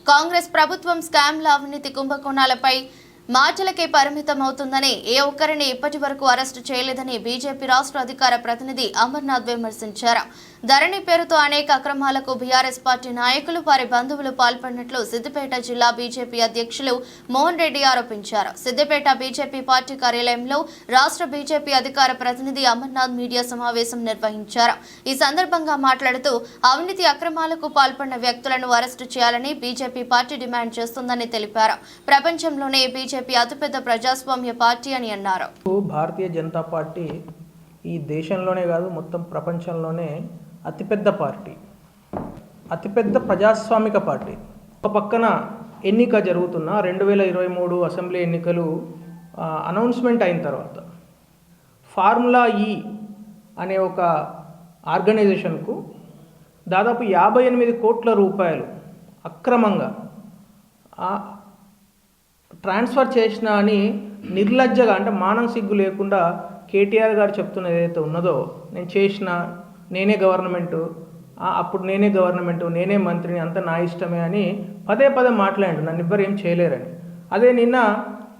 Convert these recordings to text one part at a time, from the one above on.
కాంగ్రెస్ ప్రభుత్వం స్కామ్ల అవినీతి కుంభకోణాలపై మాటలకే పరిమితమవుతుందని ఏ ఒక్కరిని ఇప్పటి వరకు అరెస్టు చేయలేదని బీజేపీ రాష్ట్ర అధికార ప్రతినిధి అమర్నాథ్ విమర్శించారు. ధరణి పేరుతో అనేక అక్రమాలకు బీఆర్ఎస్ పార్టీ నాయకులు వారి బంధువులు పాల్పడినట్లు సిద్దిపేట జిల్లా బీజేపీ అధ్యక్షులు మోహన్ రెడ్డి ఆరోపించారు. సిద్దిపేట బీజేపీ పార్టీ కార్యాలయంలో రాష్ట్ర బీజేపీ అధికార ప్రతినిధి అమర్నాథ్ మీడియా సమావేశం నిర్వహించారు. ఈ సందర్భంగా మాట్లాడుతూ అవినీతి అక్రమాలకు పాల్పడిన వ్యక్తులను అరెస్టు చేయాలని బీజేపీ పార్టీ డిమాండ్ చేస్తుందని తెలిపారు. ప్రపంచంలోనే బీజేపీ అతిపెద్ద ప్రజాస్వామ్య పార్టీ అని అన్నారు. భారతీయ జనతా పార్టీ ఈ దేశంలోనే కాదు మొత్తం ప్రపంచంలోనే అతిపెద్ద పార్టీ, అతిపెద్ద ప్రజాస్వామిక పార్టీ. ఒక పక్కన ఎన్నిక జరుగుతున్న 2023 అసెంబ్లీ ఎన్నికలు అనౌన్స్మెంట్ అయిన తర్వాత ఫార్ములా ఈ అనే ఒక ఆర్గనైజేషన్కు దాదాపు 58 కోట్ల రూపాయలు అక్రమంగా ట్రాన్స్ఫర్ చేసిన అని నిర్లజ్జగా, అంటే మానం సిగ్గు లేకుండా కేటీఆర్ గారు చెప్తున్నది ఏదైతే ఉన్నదో, నేను చేసిన, నేనే గవర్నమెంటు, అప్పుడు నేనే గవర్నమెంటు, నేనే మంత్రిని, అంత నా ఇష్టమే అని పదే పదే మాట్లాడండి, నన్ను ఎవ్వరు ఏం చేయలేరని. అదే నిన్న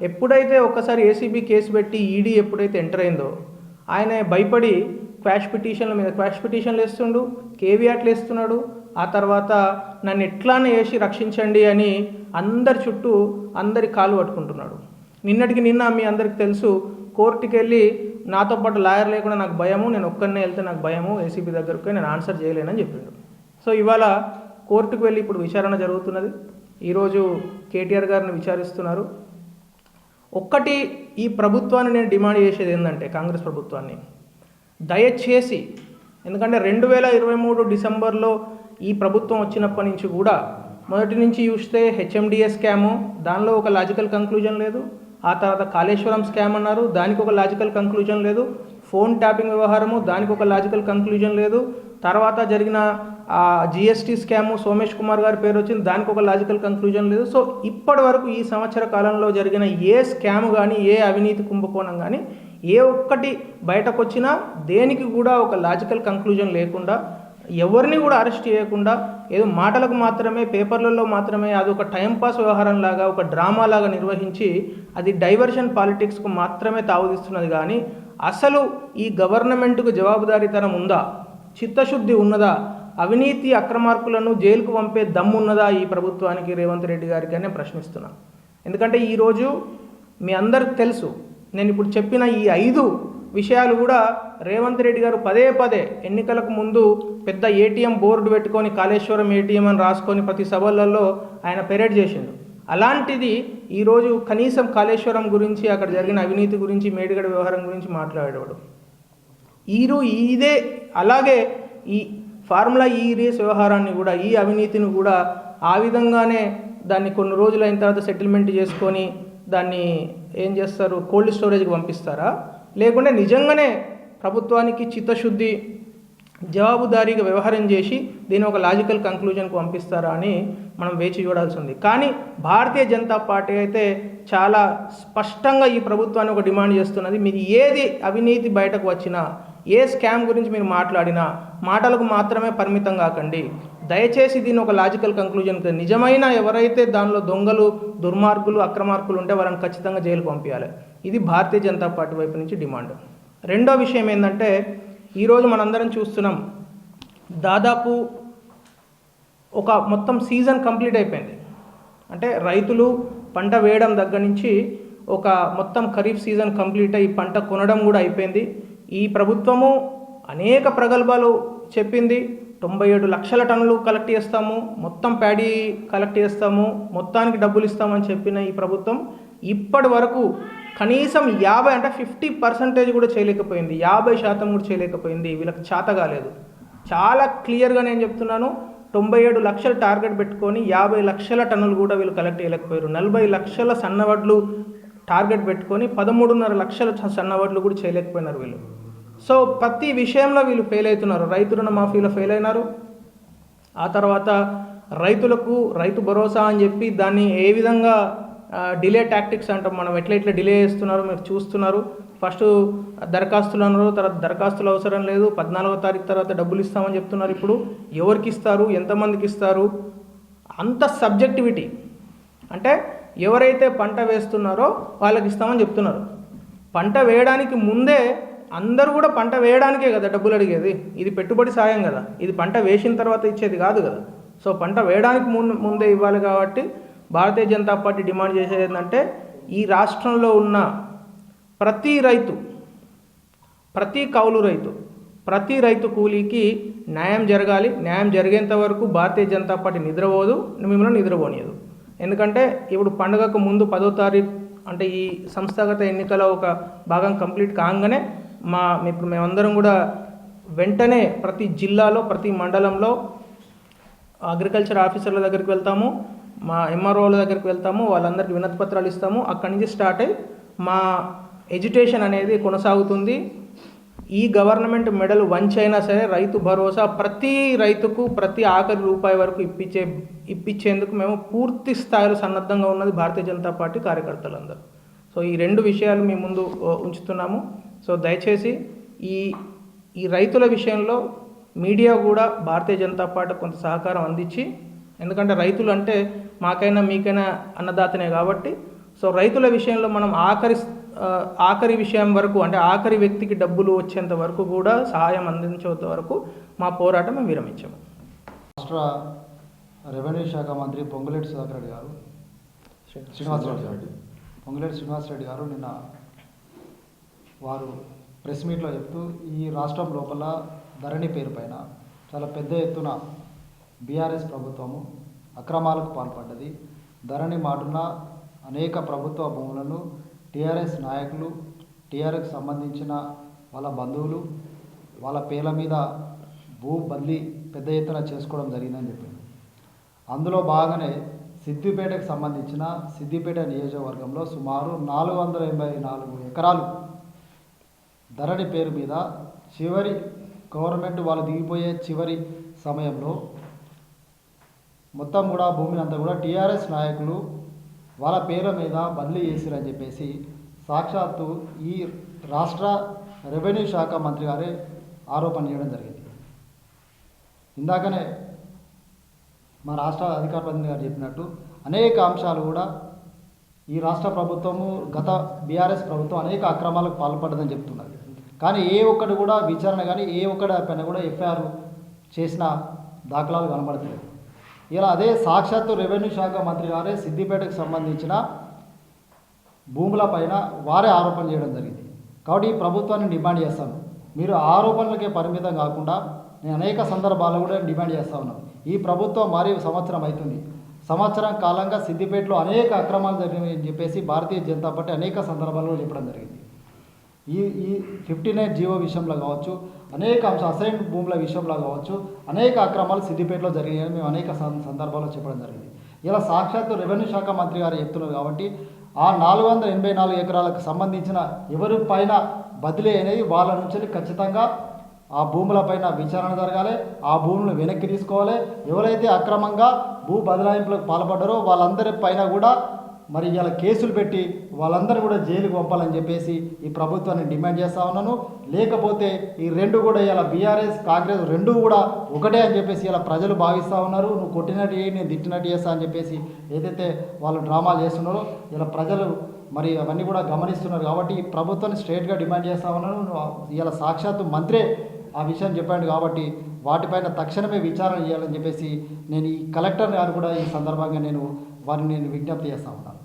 ఎప్పుడైతే ఒక్కసారి ఏసీబీ కేసు పెట్టి ఈడీ ఎప్పుడైతే ఎంటర్ అయిందో ఆయన భయపడి క్వాష్ పిటిషన్ల మీద క్వాష్ పిటిషన్లు వేస్తుండు, కేవీఆర్లు వేస్తున్నాడు. ఆ తర్వాత నన్ను ఎట్లానే వేసి రక్షించండి అని అందరి చుట్టూ అందరి కాలు పట్టుకుంటున్నాడు. నిన్నటికి నిన్న మీ అందరికి తెలుసు, కోర్టుకి వెళ్ళి నాతో పాటు లాయర్ లేకుండా నాకు భయము, నేను ఒక్కరినే వెళ్తే నాకు భయము, ఏసీబీ దగ్గరకు నేను ఆన్సర్ చేయలేనని చెప్పిండు. సో ఇవాళ కోర్టుకు వెళ్ళి ఇప్పుడు విచారణ జరుగుతున్నది. ఈరోజు కేటీఆర్ గారిని విచారిస్తున్నారు. ఒక్కటి ఈ ప్రభుత్వాన్ని నేను డిమాండ్ చేసేది ఏంటంటే, కాంగ్రెస్ ప్రభుత్వాన్ని దయచేసి, ఎందుకంటే 2023 డిసెంబర్లో ఈ ప్రభుత్వం వచ్చినప్పటి నుంచి కూడా మొదటి నుంచి చూస్తే హెచ్ఎండిఏ స్కాము, దానిలో ఒక లాజికల్ కంక్లూజన్ లేదు. ఆ తర్వాత కాళేశ్వరం స్కామ్ అన్నారు, దానికి ఒక లాజికల్ కంక్లూజన్ లేదు. ఫోన్ ట్యాపింగ్ వ్యవహారము, దానికి ఒక లాజికల్ కంక్లూజన్ లేదు. తర్వాత జరిగిన జిఎస్టీ స్కాము, సోమేష్ కుమార్ గారి పేరు వచ్చింది, దానికి ఒక లాజికల్ కంక్లూజన్ లేదు. సో ఇప్పటి వరకు ఈ సంవత్సర కాలంలో జరిగిన ఏ స్కామ్ కానీ, ఏ అవినీతి కుంభకోణం కానీ ఏ ఒక్కటి బయటకు వచ్చినా దేనికి కూడా ఒక లాజికల్ కంక్లూజన్ లేకుండా, ఎవరిని కూడా అరెస్ట్ చేయకుండా, ఏదో మాటలకు మాత్రమే, పేపర్లలో మాత్రమే అది ఒక టైంపాస్ వ్యవహారం లాగా, ఒక డ్రామా లాగా నిర్వహించి అది డైవర్షన్ పాలిటిక్స్కు మాత్రమే తావుదిస్తున్నది. కానీ అసలు ఈ గవర్నమెంట్కు జవాబుదారీతనం ఉందా, చిత్తశుద్ధి ఉన్నదా, అవినీతి అక్రమార్కులను జైలుకు పంపే దమ్మున్నదా ఈ ప్రభుత్వానికి, రేవంత్ రెడ్డి గారికి అని ప్రశ్నిస్తున్నాను. ఎందుకంటే ఈరోజు మీ అందరికి తెలుసు, నేను ఇప్పుడు చెప్పిన ఈ 5 విషయాలు కూడా రేవంత్ రెడ్డి గారు పదే పదే ఎన్నికలకు ముందు పెద్ద ఏటీఎం బోర్డు పెట్టుకొని కాళేశ్వరం ఏటీఎం అని రాసుకొని ప్రతి సభలలో ఆయన పెరేడ్ చేసిండు. అలాంటిది ఈరోజు కనీసం కాళేశ్వరం గురించి, అక్కడ జరిగిన అవినీతి గురించి, మేడిగడ వ్యవహారం గురించి మాట్లాడేవాడు. ఇదే అలాగే ఈ ఫార్ములా ఈ రేస్ వ్యవహారాన్ని కూడా, ఈ అవినీతిని కూడా ఆ విధంగానే దాన్ని కొన్ని రోజులు అయిన తర్వాత సెటిల్మెంట్ చేసుకొని దాన్ని ఏం చేస్తారు, కోల్డ్ స్టోరేజ్కి పంపిస్తారా, లేకుంటే నిజంగానే ప్రభుత్వానికి చిత్తశుద్ధి, జవాబుదారీగా వ్యవహారం చేసి దీని ఒక లాజికల్ కంక్లూజన్కు పంపిస్తారా అని మనం వేచి చూడాల్సి ఉంది. కానీ భారతీయ జనతా పార్టీ అయితే చాలా స్పష్టంగా ఈ ప్రభుత్వాన్ని ఒక డిమాండ్ చేస్తున్నది. మీరు ఏది అవినీతి బయటకు వచ్చినా, ఏ స్కామ్ గురించి మీరు మాట్లాడినా మాటలకు మాత్రమే పరిమితం కాకండి. దయచేసి దీన్ని ఒక లాజికల్ కంక్లూజన్కి, నిజమైన ఎవరైతే దానిలో దొంగలు, దుర్మార్గులు, అక్రమార్కులు ఉంటే వాళ్ళని ఖచ్చితంగా జైలుకు పంపించాలి. ఇది భారతీయ జనతా పార్టీ వైపు నుంచి డిమాండ్. రెండో విషయం ఏంటంటే, ఈరోజు మనందరం చూస్తున్నాం, దాదాపు ఒక మొత్తం సీజన్ కంప్లీట్ అయిపోయింది. అంటే రైతులు పంట వేయడం దగ్గర నుంచి ఒక మొత్తం ఖరీఫ్ సీజన్ కంప్లీట్ అయ్యి పంట కొనడం కూడా అయిపోయింది. ఈ ప్రభుత్వము అనేక ప్రగల్భాలు చెప్పింది, 97 లక్షల టన్నులు కలెక్ట్ చేస్తాము, మొత్తం ప్యాడీ కలెక్ట్ చేస్తాము, మొత్తానికి డబ్బులు ఇస్తామని చెప్పిన ఈ ప్రభుత్వం ఇప్పటి వరకు కనీసం 50 అంటే 50% కూడా చేయలేకపోయింది, 50% కూడా చేయలేకపోయింది. వీళ్ళకి చేత కాలేదు. చాలా క్లియర్గా నేను చెప్తున్నాను, 97 లక్షల టార్గెట్ పెట్టుకొని 50 లక్షల టన్నులు కూడా వీళ్ళు కలెక్ట్ చేయలేకపోయారు. 40 లక్షల సన్నవడ్లు టార్గెట్ పెట్టుకొని 13.5 లక్షల సన్నవడ్లు కూడా చేయలేకపోయినారు వీళ్ళు. సో ప్రతి విషయంలో వీళ్ళు ఫెయిల్ అవుతున్నారు. రైతు రుణమాఫీలో ఫెయిల్ అయినారు. ఆ తర్వాత రైతులకు రైతు భరోసా అని చెప్పి దాన్ని ఏ విధంగా డిలే టాక్టిక్స్ అంటాం, మనం ఎట్లా డిలే చేస్తున్నారు మీరు చూస్తున్నారు. ఫస్ట్ దరఖాస్తులు అన్నారు, తర్వాత దరఖాస్తులు అవసరం లేదు, 14వ తారీఖు తర్వాత డబ్బులు ఇస్తామని చెప్తున్నారు. ఇప్పుడు ఎవరికి ఇస్తారు, ఎంతమందికి ఇస్తారు, అంత సబ్జెక్టివిటీ. అంటే ఎవరైతే పంట వేస్తున్నారో వాళ్ళకి ఇస్తామని చెప్తున్నారు. పంట వేయడానికి ముందే అందరూ కూడా పంట వేయడానికే కదా డబ్బులు అడిగేది. ఇది పెట్టుబడి సాయం కదా, ఇది పంట వేసిన తర్వాత ఇచ్చేది కాదు కదా. సో పంట వేయడానికి ముందే ఇవ్వాలి. కాబట్టి భారతీయ జనతా పార్టీ డిమాండ్ చేసేది ఏంటంటే ఈ రాష్ట్రంలో ఉన్న ప్రతి రైతు, ప్రతి కౌలు రైతు, ప్రతి రైతు కూలీకి న్యాయం జరగాలి. న్యాయం జరిగేంత వరకు భారతీయ జనతా పార్టీ నిద్రపోదు, మిమ్మల్ని నిద్రపోనియదు. ఎందుకంటే ఇప్పుడు పండుగకు ముందు 10వ తారీఖు అంటే ఈ సంస్థాగత ఎన్నికల ఒక భాగం కంప్లీట్ కాగానే ఇప్పుడు మేమందరం కూడా వెంటనే ప్రతి జిల్లాలో ప్రతి మండలంలో అగ్రికల్చర్ ఆఫీసర్ల దగ్గరికి వెళ్తాము, మా ఎంఆర్ఓల దగ్గరికి వెళ్తాము, వాళ్ళందరికీ వినతి పత్రాలు ఇస్తాము. అక్కడి నుంచి స్టార్ట్ అయ్యి మా ఎడ్యుకేషన్ అనేది కొనసాగుతుంది. ఈ గవర్నమెంట్ మెడల్ వంచైనా సరే రైతు భరోసా ప్రతి రైతుకు ప్రతి ఆఖరి రూపాయి వరకు ఇప్పించేందుకు మేము పూర్తి స్థాయిలో సన్నద్ధంగా ఉన్నది భారతీయ జనతా పార్టీ కార్యకర్తలందరూ. సో ఈ 2 విషయాలు మీ ముందు ఉంచుతున్నాము. సో దయచేసి ఈ రైతుల విషయంలో మీడియా కూడా భారతీయ జనతా పార్టీ కొంత సహకారం అందించి, ఎందుకంటే రైతులు అంటే మాకైనా మీకైనా అన్నదాతనే కాబట్టి, సో రైతుల విషయంలో మనం ఆఖరి విషయం వరకు అంటే ఆఖరి వ్యక్తికి డబ్బులు వచ్చేంత వరకు కూడా సహాయం అందించేంత వరకు మా పోరాటం మేము విరమించాము. రాష్ట్ర రెవెన్యూ శాఖ మంత్రి పొంగులేటి శ్రీనివాసరెడ్డి గారు నిన్న వారు ప్రెస్ మీట్లో చెప్తూ ఈ రాష్ట్రం లోపల ధరణి పేరు పైన చాలా పెద్ద ఎత్తున బీఆర్ఎస్ ప్రభుత్వము అక్రమాలకు పాల్పడ్డది. ధరణి మాటున అనేక ప్రభుత్వ భూములను టీఆర్ఎస్ నాయకులు, టీఆర్ఎస్కి సంబంధించిన వాళ్ళ బంధువులు వాళ్ళ పేర్ల మీద భూ బదిలీ పెద్ద ఎత్తున చేసుకోవడం జరిగిందని చెప్పింది. అందులో భాగంగానే సిద్దిపేటకు సంబంధించిన సిద్దిపేట నియోజకవర్గంలో సుమారు 484 ఎకరాలు ధరణి పేరు మీద చివరి గవర్నమెంట్ వాళ్ళు దిగిపోయే చివరి సమయంలో మొత్తం కూడా భూమిని అంతా కూడా టీఆర్ఎస్ నాయకులు వాళ్ళ పేర్ల మీద బదిలీ చేసిరని చెప్పేసి సాక్షాత్తు ఈ రాష్ట్ర రెవెన్యూ శాఖ మంత్రి గారే ఆరోపణ చేయడం జరిగింది. ఇందాకనే మా రాష్ట్ర అధికార ప్రతినిధి గారు చెప్పినట్టు అనేక అంశాలు కూడా ఈ రాష్ట్ర ప్రభుత్వము గత బీఆర్ఎస్ ప్రభుత్వం అనేక అక్రమాలకు పాల్పడ్డదని చెప్తున్నారు. కానీ ఏ ఒక్కటి కూడా విచారణ కానీ ఏ ఒక్కటి పైన కూడా ఎఫ్ఐఆర్ చేసిన దాఖలాలు కనబడతాయి. ఇలా అదే సాక్షాత్తు రెవెన్యూ శాఖ మంత్రి గారే సిద్దిపేటకు సంబంధించిన భూముల పైన వారే ఆరోపణ చేయడం జరిగింది. కాబట్టి ఈ ప్రభుత్వాన్ని డిమాండ్ చేస్తాను, మీరు ఆరోపణలకే పరిమితం కాకుండా నేను అనేక సందర్భాల్లో కూడా డిమాండ్ చేస్తూ ఉన్నాను. ఈ ప్రభుత్వం మరి సంవత్సరం అవుతుంది, సంవత్సరం కాలంగా సిద్దిపేటలో అనేక అక్రమాలు జరిగినాయని చెప్పేసి భారతీయ జనతా పార్టీ అనేక సందర్భాల్లో చెప్పడం జరిగింది. ఈ 59 జీవో విషయంలో కావచ్చు, అనేక అసైన్ భూముల విషయంలో కావచ్చు, అనేక అక్రమాలు సిద్దిపేటలో జరిగాయని మేము అనేక సందర్భాల్లో చెప్పడం జరిగింది. ఇలా సాక్షాత్తు రెవెన్యూ శాఖ మంత్రి గారు చెప్తున్నారు. కాబట్టి ఆ 484 ఎకరాలకు సంబంధించిన ఎవరి పైన బదిలీ అనేది వాళ్ళ నుంచి ఖచ్చితంగా ఆ భూములపైన విచారణ జరగాలి, ఆ భూములను వెనక్కి తీసుకోవాలి. ఎవరైతే అక్రమంగా భూ బదలాయింపులకు పాల్పడ్డారో వాళ్ళందరి పైన కూడా మరి ఇలా కేసులు పెట్టి వాళ్ళందరూ కూడా జైలుకు పంపాలని చెప్పేసి ఈ ప్రభుత్వాన్ని డిమాండ్ చేస్తూ ఉన్నాను. లేకపోతే ఈ 2 కూడా ఇలా బీఆర్ఎస్ కాంగ్రెస్ 2 కూడా ఒకటే అని చెప్పేసి ఇలా ప్రజలు భావిస్తూ ఉన్నారు. నువ్వు కొట్టినట్టు నేను తిట్టినట్టు చేస్తా అని చెప్పేసి ఏదైతే వాళ్ళు డ్రామాలు చేస్తున్నారో ఇలా ప్రజలు మరి అవన్నీ కూడా గమనిస్తున్నారు. కాబట్టి ఈ ప్రభుత్వాన్ని స్ట్రైట్గా డిమాండ్ చేస్తూ ఉన్నాను. ఇలా సాక్షాత్తు మంత్రే ఆ విషయం చెప్పాడు. కాబట్టి వాటిపైన తక్షణమే విచారణ చేయాలని చెప్పేసి నేను ఈ కలెక్టర్ గారు కూడా ఈ సందర్భంగా నేను వారిని విజ్ఞప్తి చేస్తూ ఉన్నాను.